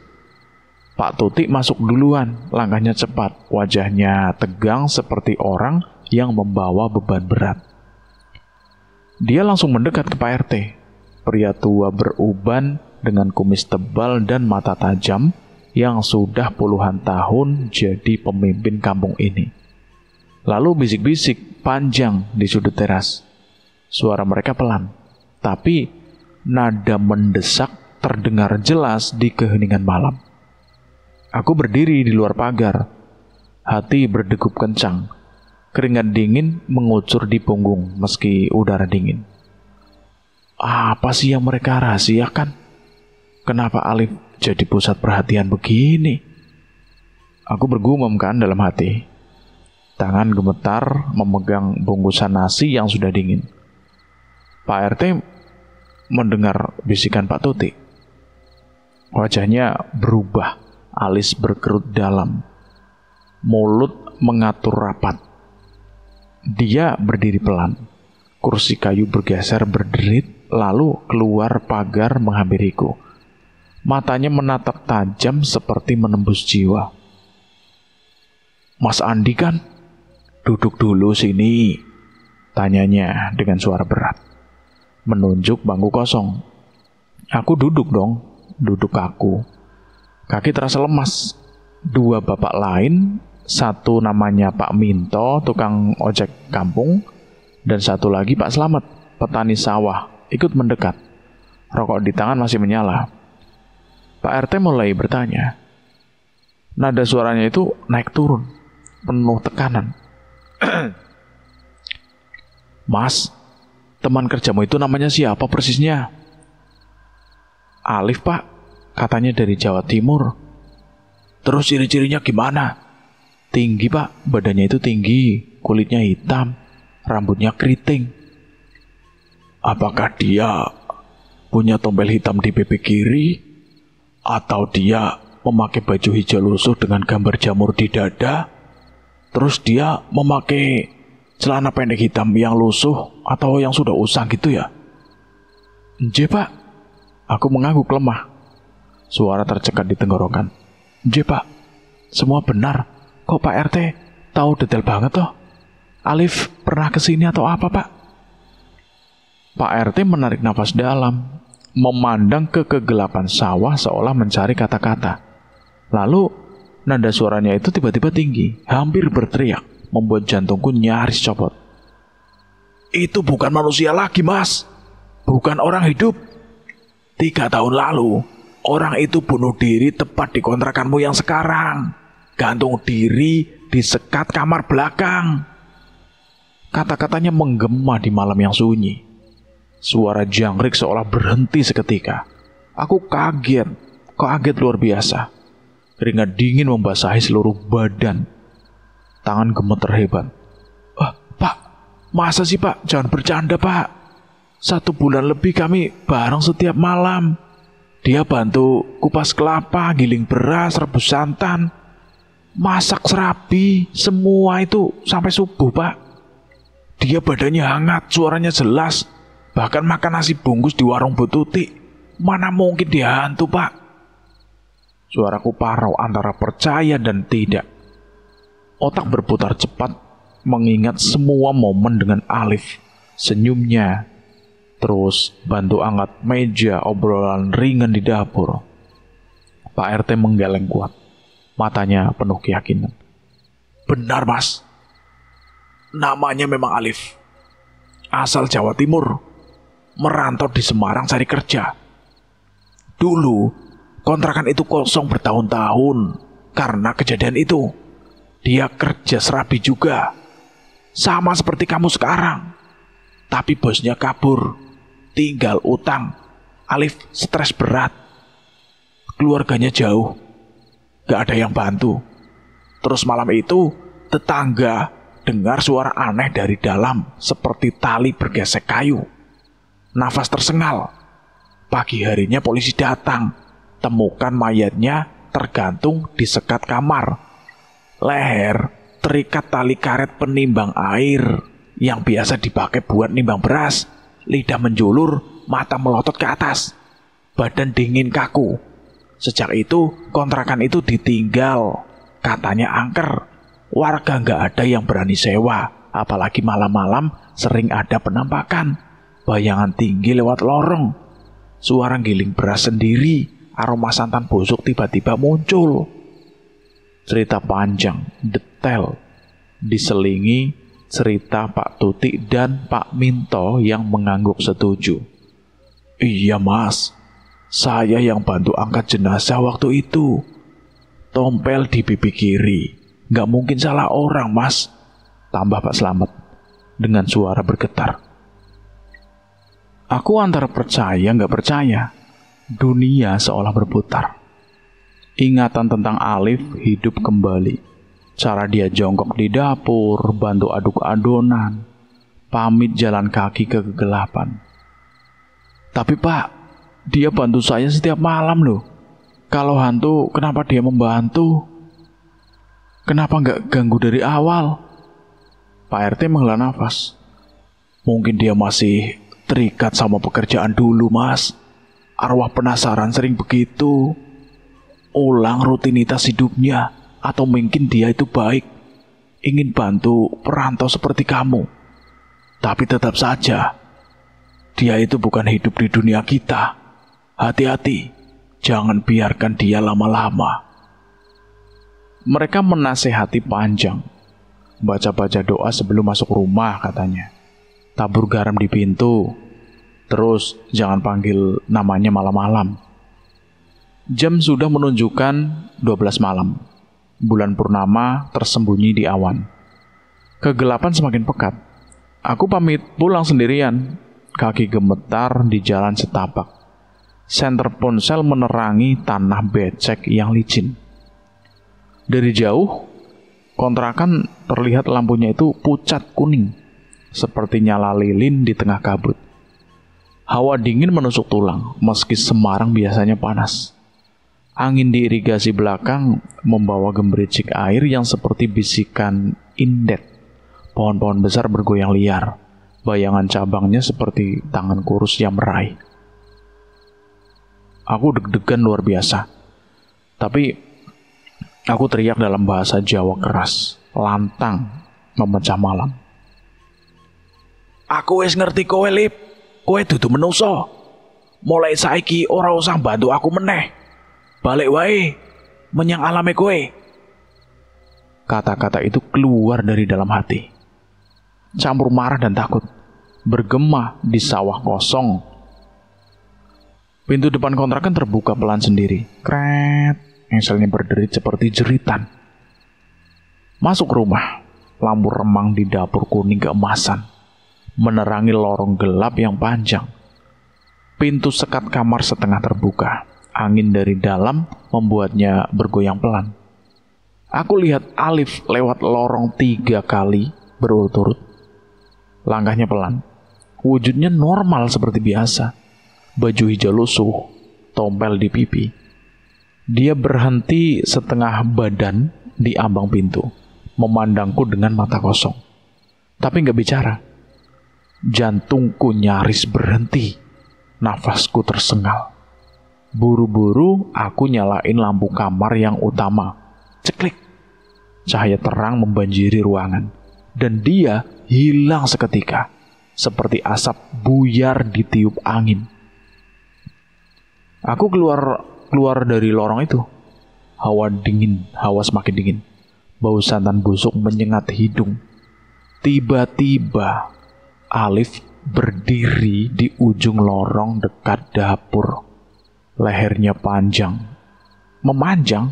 Pak Tutik masuk duluan, langkahnya cepat, wajahnya tegang seperti orang yang membawa beban berat. Dia langsung mendekat ke Pak RT, pria tua beruban dengan kumis tebal dan mata tajam yang sudah puluhan tahun jadi pemimpin kampung ini. Lalu bisik-bisik panjang di sudut teras. Suara mereka pelan, tapi nada mendesak terdengar jelas di keheningan malam. Aku berdiri di luar pagar, hati berdegup kencang. Keringat dingin mengucur di punggung meski udara dingin. Apa sih yang mereka rahasiakan? Kenapa Alif jadi pusat perhatian begini? Aku bergumam kan dalam hati. Tangan gemetar memegang bungkusan nasi yang sudah dingin. Pak RT mendengar bisikan Pak Tutik. Wajahnya berubah, alis berkerut dalam, mulut mengatur rapat. Dia berdiri pelan. Kursi kayu bergeser berderit, lalu keluar pagar menghampiriku. Matanya menatap tajam seperti menembus jiwa. Mas Andi kan? Duduk dulu sini, tanyanya dengan suara berat. Menunjuk bangku kosong. Aku duduk dong, duduk kaku. Kaki terasa lemas. 2 bapak lain, satu namanya Pak Minto, tukang ojek kampung, dan satu lagi Pak Slamet, petani sawah, ikut mendekat. Rokok di tangan masih menyala. Pak RT mulai bertanya. Nada suaranya itu naik turun, penuh tekanan. Mas, teman kerjamu itu namanya siapa persisnya? Alif, Pak. Katanya dari Jawa Timur. Terus ciri-cirinya gimana? Tinggi, Pak. Badannya itu tinggi, kulitnya hitam, rambutnya keriting. Apakah dia punya tombel hitam di pipi kiri? Atau dia memakai baju hijau lusuh dengan gambar jamur di dada? Terus dia memakai celana pendek hitam yang lusuh atau yang sudah usang gitu ya? Nje, Pak. Aku mengangguk lemah. Suara tercekat di tenggorokan. Nje, Pak. Semua benar. Kok Pak RT tahu detail banget toh? Alif pernah kesini atau apa, Pak? Pak RT menarik nafas dalam, memandang ke kegelapan sawah seolah mencari kata-kata. Lalu, nada suaranya itu tiba-tiba tinggi, hampir berteriak, membuat jantungku nyaris copot. Itu bukan manusia lagi, Mas. Bukan orang hidup. 3 tahun lalu, orang itu bunuh diri tepat di kontrakanmu yang sekarang. Gantung diri di sekat kamar belakang. Kata-katanya menggema di malam yang sunyi. Suara jangkrik seolah berhenti seketika. Aku kaget luar biasa. Keringat dingin membasahi seluruh badan. Tangan gemeter hebat. Pak, masa sih Pak? Jangan bercanda Pak. 1 bulan lebih kami bareng setiap malam. Dia bantu kupas kelapa, giling beras, rebus santan, masak serabi, semua itu sampai subuh Pak. Dia badannya hangat, suaranya jelas. Bahkan makan nasi bungkus di warung Bu Tuti. Mana mungkin dia hantu Pak? Suaraku parau antara percaya dan tidak. Otak berputar cepat mengingat semua momen dengan Alif, senyumnya, terus bantu angkat meja, obrolan ringan di dapur. Pak RT menggeleng kuat, matanya penuh keyakinan. Benar Mas, namanya memang Alif, asal Jawa Timur, merantau di Semarang cari kerja. Dulu kontrakan itu kosong bertahun-tahun karena kejadian itu. Dia kerja serabi juga, sama seperti kamu sekarang. Tapi bosnya kabur, tinggal utang. Alif stres berat. Keluarganya jauh, gak ada yang bantu. Terus malam itu, tetangga dengar suara aneh dari dalam, seperti tali bergesek kayu. Nafas tersengal. Pagi harinya polisi datang, temukan mayatnya tergantung di sekat kamar. Leher terikat tali karet penimbang air yang biasa dipakai buat nimbang beras. Lidah menjulur, mata melotot ke atas, badan dingin kaku. Sejak itu kontrakan itu ditinggal, katanya angker. Warga nggak ada yang berani sewa, apalagi malam-malam sering ada penampakan. Bayangan tinggi lewat lorong, suara giling beras sendiri, aroma santan busuk tiba-tiba muncul. Cerita panjang, detail, diselingi cerita Pak Tuti dan Pak Minto yang mengangguk setuju. Iya Mas, saya yang bantu angkat jenazah waktu itu. Tompel di pipi kiri, gak mungkin salah orang Mas, tambah Pak Slamet dengan suara bergetar. Aku antara percaya gak percaya, dunia seolah berputar. Ingatan tentang Alif hidup kembali. Cara dia jongkok di dapur, bantu aduk adonan, pamit jalan kaki ke kegelapan. Tapi Pak, dia bantu saya setiap malam loh. Kalau hantu, kenapa dia membantu? Kenapa nggak ganggu dari awal? Pak RT menghela nafas. Mungkin dia masih terikat sama pekerjaan dulu Mas. Arwah penasaran sering begitu. Ulang rutinitas hidupnya, atau mungkin dia itu baik, ingin bantu perantau seperti kamu. Tapi tetap saja, dia itu bukan hidup di dunia kita. Hati-hati, jangan biarkan dia lama-lama. Mereka menasehati panjang, baca-baca doa sebelum masuk rumah katanya. Tabur garam di pintu, terus jangan panggil namanya malam-malam. Jam sudah menunjukkan 12 malam. Bulan purnama tersembunyi di awan. Kegelapan semakin pekat. Aku pamit pulang sendirian. Kaki gemetar di jalan setapak. Senter ponsel menerangi tanah becek yang licin. Dari jauh, kontrakan terlihat lampunya itu pucat kuning, seperti nyala lilin di tengah kabut. Hawa dingin menusuk tulang, meski Semarang biasanya panas. Angin di irigasi belakang membawa gemericik air yang seperti bisikan indet. Pohon-pohon besar bergoyang liar. Bayangan cabangnya seperti tangan kurus yang meraih. Aku deg-degan luar biasa. Tapi aku teriak dalam bahasa Jawa keras, lantang, memecah malam. Aku wis ngerti kowe, Lip. Kowe dudu menungso. Mulai saiki ora usah bantu aku meneh. Balik wae menyang alame kowe. Kata-kata itu keluar dari dalam hati, campur marah dan takut, bergema di sawah kosong. Pintu depan kontrakan terbuka pelan sendiri. Kret, engselnya berderit seperti jeritan. Masuk rumah, lampu remang di dapur kuning keemasan, menerangi lorong gelap yang panjang. Pintu sekat kamar setengah terbuka. Angin dari dalam membuatnya bergoyang pelan. Aku lihat Alif lewat lorong 3 kali berurut-urut. Langkahnya pelan. Wujudnya normal seperti biasa. Baju hijau lusuh, tompel di pipi. Dia berhenti setengah badan di ambang pintu, memandangku dengan mata kosong. Tapi nggak bicara. Jantungku nyaris berhenti. Nafasku tersengal. Buru-buru aku nyalain lampu kamar yang utama. Ceklik. Cahaya terang membanjiri ruangan. Dan dia hilang seketika. Seperti asap buyar ditiup angin. Aku keluar dari lorong itu. Hawa semakin dingin. Bau santan busuk menyengat hidung. Tiba-tiba Alif berdiri di ujung lorong dekat dapur. Lehernya panjang, memanjang,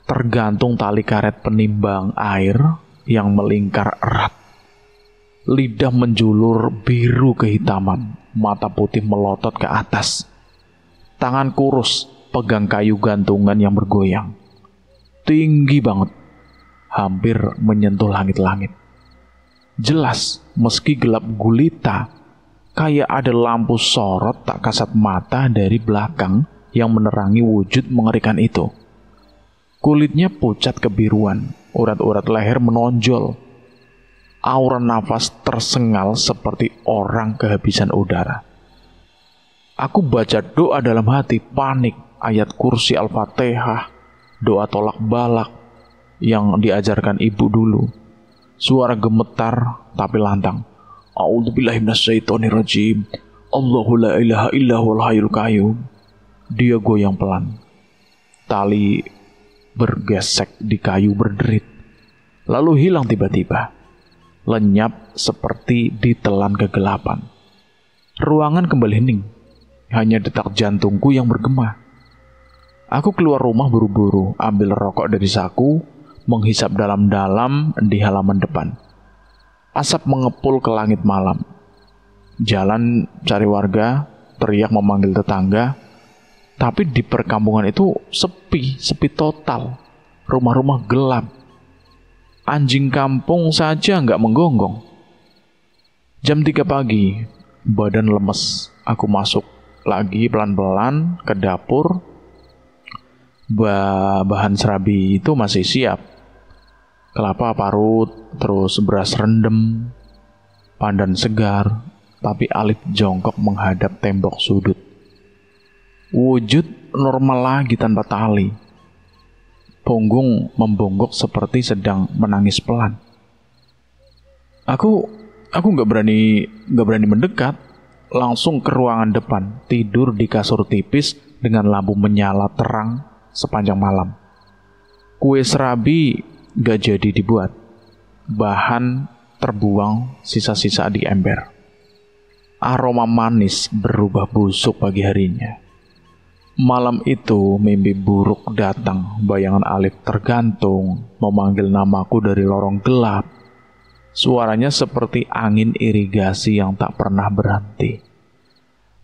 tergantung tali karet penimbang air yang melingkar erat. Lidah menjulur biru kehitaman, mata putih melotot ke atas. Tangan kurus pegang kayu gantungan yang bergoyang. Tinggi banget, hampir menyentuh langit-langit. Jelas, meski gelap gulita, kayak ada lampu sorot tak kasat mata dari belakang yang menerangi wujud mengerikan itu. Kulitnya pucat kebiruan, urat-urat leher menonjol. Aura nafas tersengal seperti orang kehabisan udara. Aku baca doa dalam hati, panik, ayat kursi Al-Fatihah, doa tolak balak yang diajarkan ibu dulu. Suara gemetar tapi lantang. A'udzubillahi minasyaitonirrajim. Allahu la ilaha illa huwal hayyul qayyum. Dia goyang pelan. Tali bergesek di kayu berderit. Lalu hilang tiba-tiba. Lenyap seperti ditelan kegelapan. Ruangan kembali hening. Hanya detak jantungku yang bergema. Aku keluar rumah buru-buru, ambil rokok dari saku, menghisap dalam-dalam di halaman depan. Asap mengepul ke langit malam. Jalan cari warga, teriak memanggil tetangga. Tapi di perkampungan itu sepi total. Rumah-rumah gelap. Anjing kampung saja nggak menggonggong. Jam 3 pagi, badan lemes. Aku masuk lagi pelan-pelan ke dapur. Bahan serabi itu masih siap. Kelapa parut, terus beras rendem, pandan segar, tapi Alif jongkok menghadap tembok sudut. Wujud normal lagi tanpa tali. Punggung membongkok seperti sedang menangis pelan. Aku nggak berani mendekat. Langsung ke ruangan depan, tidur di kasur tipis dengan lampu menyala terang sepanjang malam. Kue serabi gak jadi dibuat. Bahan terbuang sisa-sisa di ember. Aroma manis berubah busuk pagi harinya. Malam itu mimpi buruk datang. Bayangan Alif tergantung, memanggil namaku dari lorong gelap. Suaranya seperti angin irigasi yang tak pernah berhenti.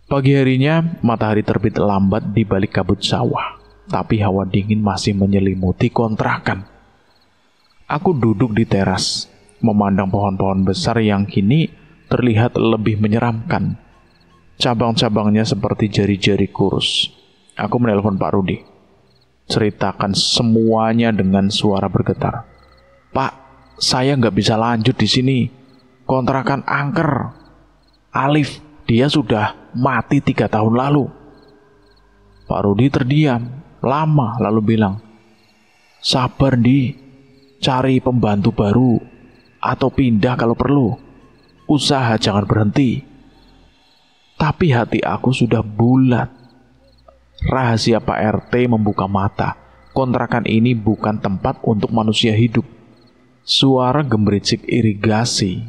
Pagi harinya, matahari terbit lambat di balik kabut sawah. Tapi hawa dingin masih menyelimuti kontrakan. Aku duduk di teras, memandang pohon-pohon besar yang kini terlihat lebih menyeramkan. Cabang-cabangnya seperti jari-jari kurus. Aku menelpon Pak Rudi. Ceritakan semuanya dengan suara bergetar. Pak, saya nggak bisa lanjut di sini. Kontrakan angker. Alif, dia sudah mati 3 tahun lalu. Pak Rudi terdiam lama lalu bilang, sabar Di, cari pembantu baru atau pindah kalau perlu. Usaha jangan berhenti. Tapi hati aku sudah bulat. Rahasia Pak RT membuka mata. Kontrakan ini bukan tempat untuk manusia hidup. Suara gemericik irigasi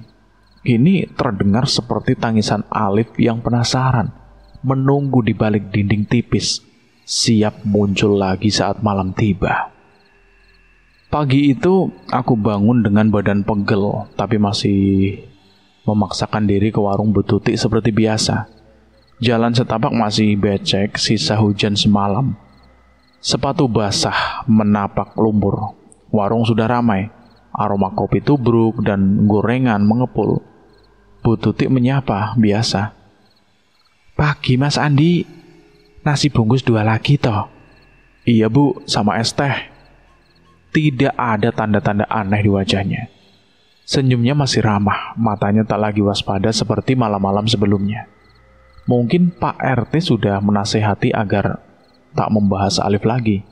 kini terdengar seperti tangisan Alif yang penasaran, menunggu di balik dinding tipis, siap muncul lagi saat malam tiba. Pagi itu aku bangun dengan badan pegel, tapi masih memaksakan diri ke warung betutik seperti biasa. Jalan setapak masih becek sisa hujan semalam. Sepatu basah menapak lumpur. Warung sudah ramai. Aroma kopi tubruk dan gorengan mengepul. Bu Tutik menyapa biasa. "Pagi Mas Andi, nasi bungkus 2 lagi toh?" "Iya Bu, sama es teh." Tidak ada tanda-tanda aneh di wajahnya. Senyumnya masih ramah, matanya tak lagi waspada seperti malam-malam sebelumnya. Mungkin Pak RT sudah menasehati agar tak membahas Alif lagi.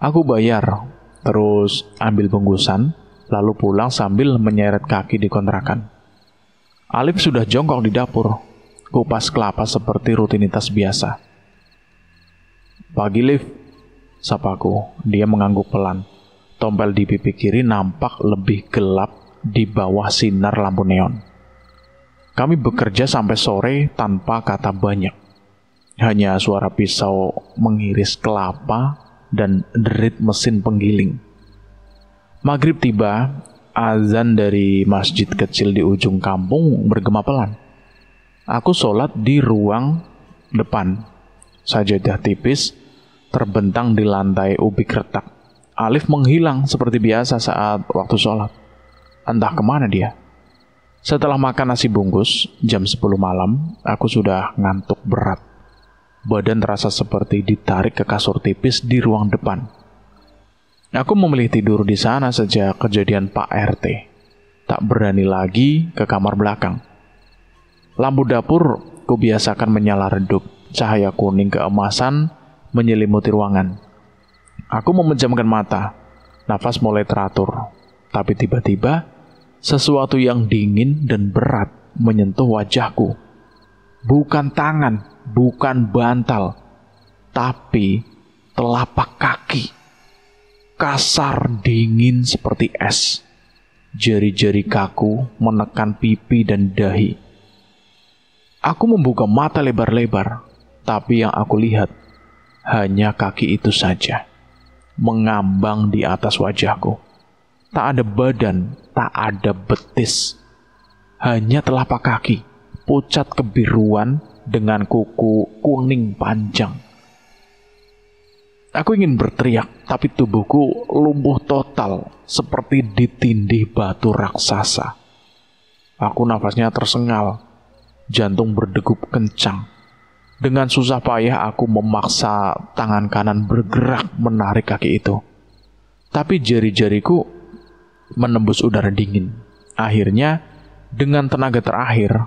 Aku bayar, terus ambil bungkusan, lalu pulang sambil menyeret kaki di kontrakan. Alif sudah jongkok di dapur, kupas kelapa seperti rutinitas biasa. "Pagi, Liv," sapaku. Dia mengangguk pelan. Tompel di pipi kiri nampak lebih gelap di bawah sinar lampu neon. Kami bekerja sampai sore tanpa kata banyak. Hanya suara pisau mengiris kelapa dan derit mesin penggiling. Maghrib tiba, azan dari masjid kecil di ujung kampung bergema pelan. Aku sholat di ruang depan. Sajadah tipis terbentang di lantai ubik retak. Alif menghilang seperti biasa saat waktu sholat. Entah kemana dia. Setelah makan nasi bungkus, jam 10 malam, aku sudah ngantuk berat. Badan terasa seperti ditarik ke kasur tipis di ruang depan. Aku memilih tidur di sana sejak kejadian Pak RT. Tak berani lagi ke kamar belakang. Lampu dapur kubiasakan menyala redup. Cahaya kuning keemasan menyelimuti ruangan. Aku memejamkan mata. Nafas mulai teratur. Tapi tiba-tiba, sesuatu yang dingin dan berat menyentuh wajahku. Bukan tangan, bukan bantal, tapi telapak kaki. Kasar, dingin seperti es. Jari-jari kaku menekan pipi dan dahi. Aku membuka mata lebar-lebar, tapi yang aku lihat hanya kaki itu saja, mengambang di atas wajahku. Tak ada badan, tak ada betis. Hanya telapak kaki, pucat kebiruan dengan kuku kuning panjang. Aku ingin berteriak, tapi tubuhku lumpuh total, seperti ditindih batu raksasa. Aku nafasnya tersengal, jantung berdegup kencang. Dengan susah payah aku memaksa tangan kanan bergerak menarik kaki itu. Tapi jari-jariku menembus udara dingin. Akhirnya, dengan tenaga terakhir,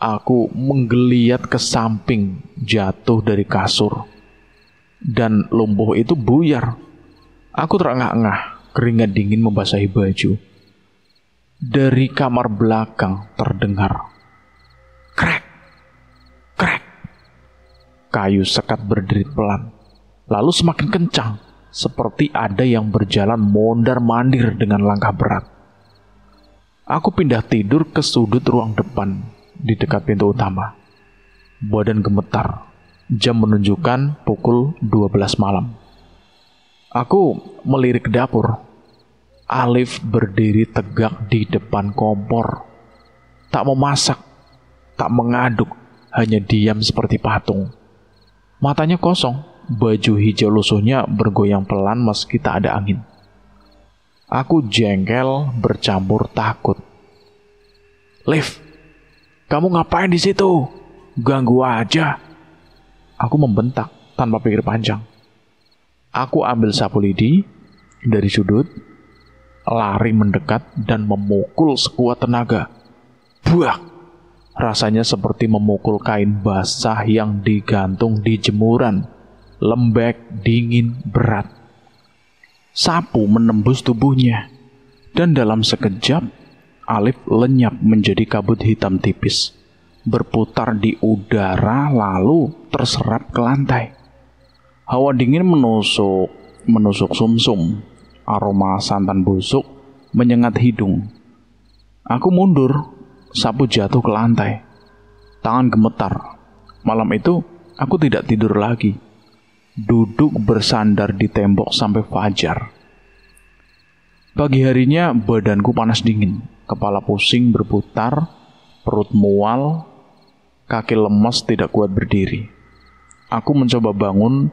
aku menggeliat ke samping, jatuh dari kasur. Dan lumpuh itu buyar. Aku terengah-engah, keringat dingin membasahi baju. Dari kamar belakang terdengar krek, krek. Kayu sekat berderit pelan, lalu semakin kencang, seperti ada yang berjalan mondar-mandir dengan langkah berat. Aku pindah tidur ke sudut ruang depan, di dekat pintu utama. Badan gemetar. Jam menunjukkan pukul 12 malam. Aku melirik ke dapur. Alif berdiri tegak di depan kompor. Tak memasak, tak mengaduk, hanya diam seperti patung. Matanya kosong, baju hijau lusuhnya bergoyang pelan meski tak ada angin. Aku jengkel bercampur takut. "Liv, kamu ngapain di situ? Ganggu aja." Aku membentak tanpa pikir panjang. Aku ambil sapu lidi dari sudut, lari mendekat dan memukul sekuat tenaga. Buak! Rasanya seperti memukul kain basah yang digantung di jemuran. Lembek, dingin, berat. Sapu menembus tubuhnya. Dan dalam sekejap, Alif lenyap menjadi kabut hitam tipis. Berputar di udara lalu terserap ke lantai. Hawa dingin menusuk sumsum. Aroma santan busuk menyengat hidung. Aku mundur, sapu jatuh ke lantai. Tangan gemetar. Malam itu aku tidak tidur lagi. Duduk bersandar di tembok sampai fajar. Pagi harinya badanku panas dingin. Kepala pusing berputar, perut mual, kaki lemas tidak kuat berdiri. Aku mencoba bangun,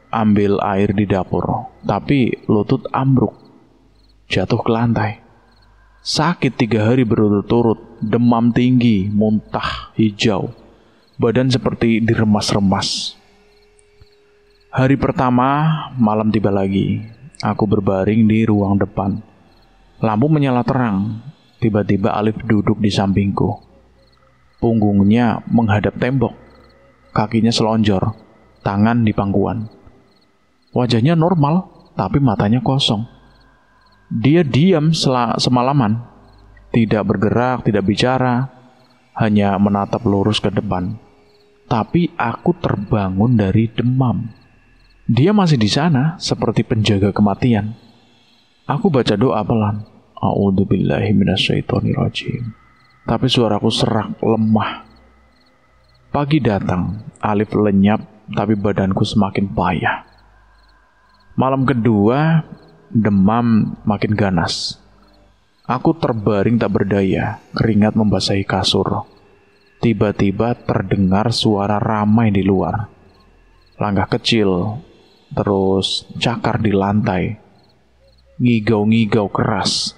ambil air di dapur, tapi lutut ambruk. jatuh ke lantai. Sakit 3 hari berturut-turut, demam tinggi, muntah hijau, badan seperti diremas-remas. Hari pertama, malam tiba lagi. Aku berbaring di ruang depan. Lampu menyala terang. Tiba-tiba Alif duduk di sampingku. Punggungnya menghadap tembok. Kakinya selonjor, tangan di pangkuan. Wajahnya normal, tapi matanya kosong. Dia diam semalaman. Tidak bergerak, tidak bicara. Hanya menatap lurus ke depan. Tapi aku terbangun dari demam. Dia masih di sana, seperti penjaga kematian. Aku baca doa pelan. A'udzubillahi minasyaitonirrajim. Tapi suaraku serak, lemah. Pagi datang, Alif lenyap, tapi badanku semakin payah. Malam kedua, demam makin ganas. Aku terbaring tak berdaya, keringat membasahi kasur. Tiba-tiba terdengar suara ramai di luar. Langkah kecil, terus cakar di lantai. Ngigau-ngigau keras.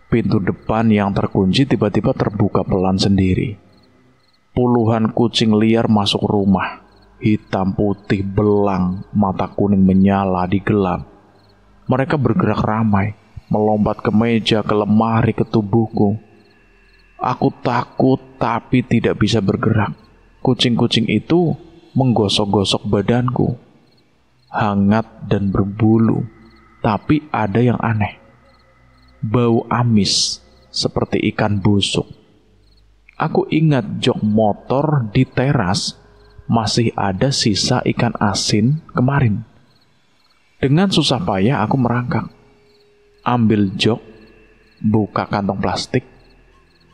Pintu depan yang terkunci tiba-tiba terbuka pelan sendiri. Puluhan kucing liar masuk rumah. Hitam putih belang, mata kuning menyala di gelap. Mereka bergerak ramai, melompat ke meja, ke lemari, ke tubuhku. Aku takut tapi tidak bisa bergerak. Kucing-kucing itu menggosok-gosok badanku. Hangat dan berbulu, tapi ada yang aneh. Bau amis seperti ikan busuk. Aku ingat jok motor di teras masih ada sisa ikan asin kemarin. Dengan susah payah aku merangkak. Ambil jok, buka kantong plastik,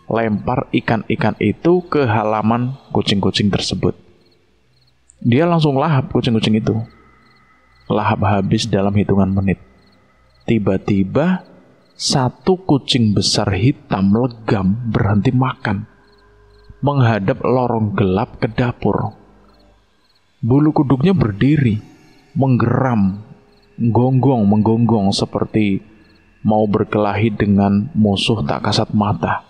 lempar ikan-ikan itu ke halaman kucing-kucing tersebut. Dia langsung lahap kucing-kucing itu. Lahap habis dalam hitungan menit. Tiba-tiba satu kucing besar hitam legam berhenti makan, menghadap lorong gelap ke dapur. Bulu kuduknya berdiri, menggeram, menggonggong seperti mau berkelahi dengan musuh tak kasat mata.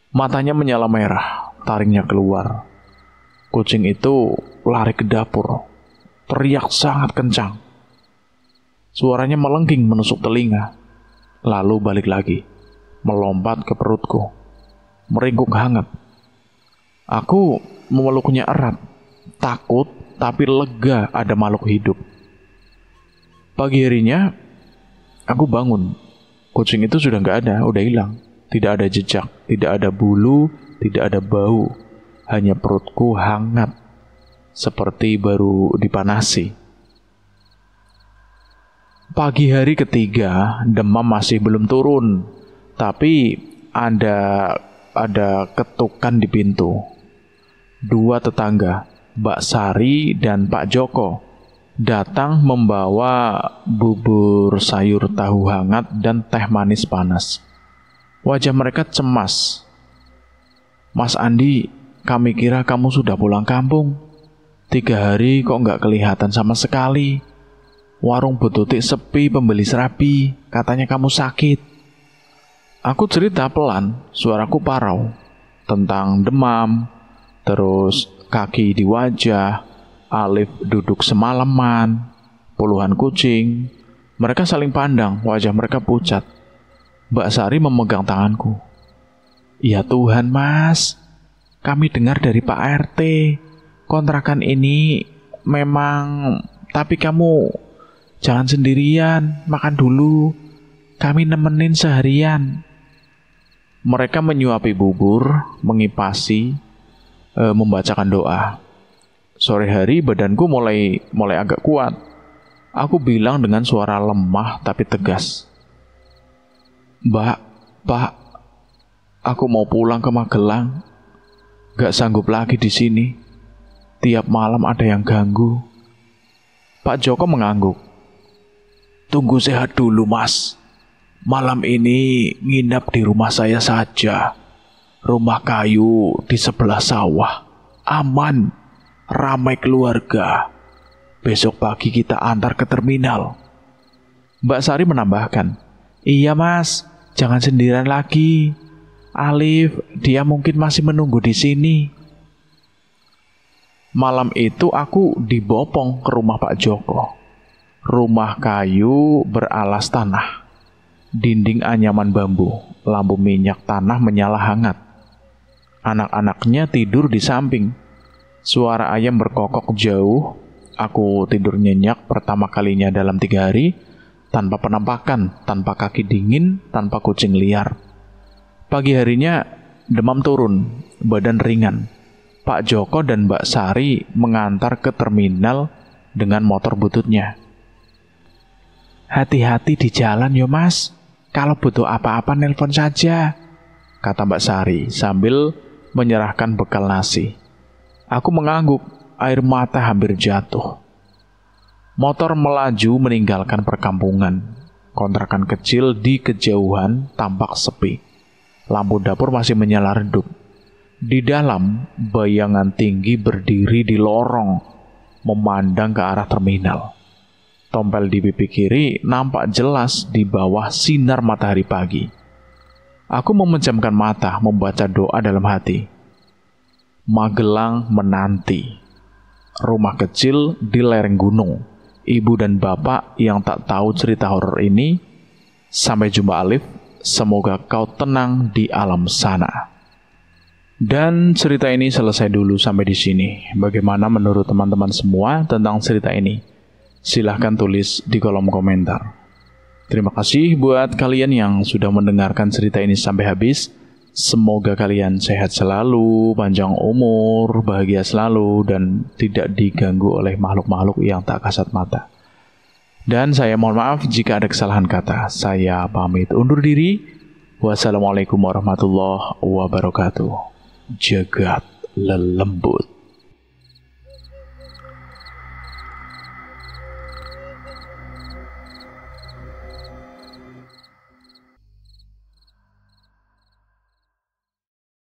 Matanya menyala merah, taringnya keluar. Kucing itu lari ke dapur, teriak sangat kencang. Suaranya melengking menusuk telinga, lalu balik lagi, melompat ke perutku, meringkuk hangat. Aku memeluknya erat, takut tapi lega ada makhluk hidup. Pagi harinya, aku bangun. Kucing itu sudah nggak ada, udah hilang. Tidak ada jejak, tidak ada bulu, tidak ada bau. Hanya perutku hangat, seperti baru dipanasi. Pagi hari ketiga, demam masih belum turun, tapi ada ketukan di pintu. 2 tetangga, Mbak Sari dan Pak Joko, datang membawa bubur sayur tahu hangat dan teh manis panas. Wajah mereka cemas. Mas Andi, kami kira kamu sudah pulang kampung. 3 hari kok nggak kelihatan sama sekali. Warung Bututik sepi pembeli serabi, katanya kamu sakit. Aku cerita pelan, suaraku parau, tentang demam, terus kaki di wajah, Alif duduk semalaman, puluhan kucing. Mereka saling pandang, wajah mereka pucat. Mbak Sari memegang tanganku. Ya Tuhan mas, kami dengar dari Pak RT, kontrakan ini memang, tapi kamu jangan sendirian, makan dulu. Kami nemenin seharian. Mereka menyuapi bubur, mengipasi, membacakan doa. Sore hari badanku mulai agak kuat. Aku bilang dengan suara lemah tapi tegas. Mbak, Pak, aku mau pulang ke Magelang. Gak sanggup lagi di sini. Tiap malam ada yang ganggu. Pak Joko mengangguk. Tunggu sehat dulu, Mas. Malam ini nginap di rumah saya saja. Rumah kayu di sebelah sawah. Aman, ramai keluarga. Besok pagi kita antar ke terminal. Mbak Sari menambahkan, "Iya mas, jangan sendirian lagi. Alif, dia mungkin masih menunggu di sini." Malam itu aku dibopong ke rumah Pak Joko. Rumah kayu beralas tanah. Dinding anyaman bambu, lampu minyak tanah menyala hangat. Anak-anaknya tidur di samping. Suara ayam berkokok jauh. Aku tidur nyenyak pertama kalinya dalam 3 hari, tanpa penampakan, tanpa kaki dingin, tanpa kucing liar. Pagi harinya demam turun, badan ringan. Pak Joko dan Mbak Sari mengantar ke terminal dengan motor bututnya. "Hati-hati di jalan yo mas, kalau butuh apa-apa nelpon saja," kata Mbak Sari sambil menyerahkan bekal nasi. Aku mengangguk, air mata hampir jatuh. Motor melaju meninggalkan perkampungan. Kontrakan kecil di kejauhan tampak sepi. Lampu dapur masih menyala redup. Di dalam, bayangan tinggi berdiri di lorong, memandang ke arah terminal. Tompel di pipi kiri nampak jelas di bawah sinar matahari pagi. Aku memejamkan mata, membaca doa dalam hati. Magelang menanti. Rumah kecil di lereng gunung. Ibu dan bapak yang tak tahu cerita horor ini. Sampai jumpa Alif, semoga kau tenang di alam sana. Dan cerita ini selesai dulu sampai di sini. Bagaimana menurut teman-teman semua tentang cerita ini? Silahkan tulis di kolom komentar. Terima kasih buat kalian yang sudah mendengarkan cerita ini sampai habis. Semoga kalian sehat selalu, panjang umur, bahagia selalu, dan tidak diganggu oleh makhluk-makhluk yang tak kasat mata. Dan saya mohon maaf jika ada kesalahan kata. Saya pamit undur diri. Wassalamualaikum warahmatullahi wabarakatuh. Jagat lelembut.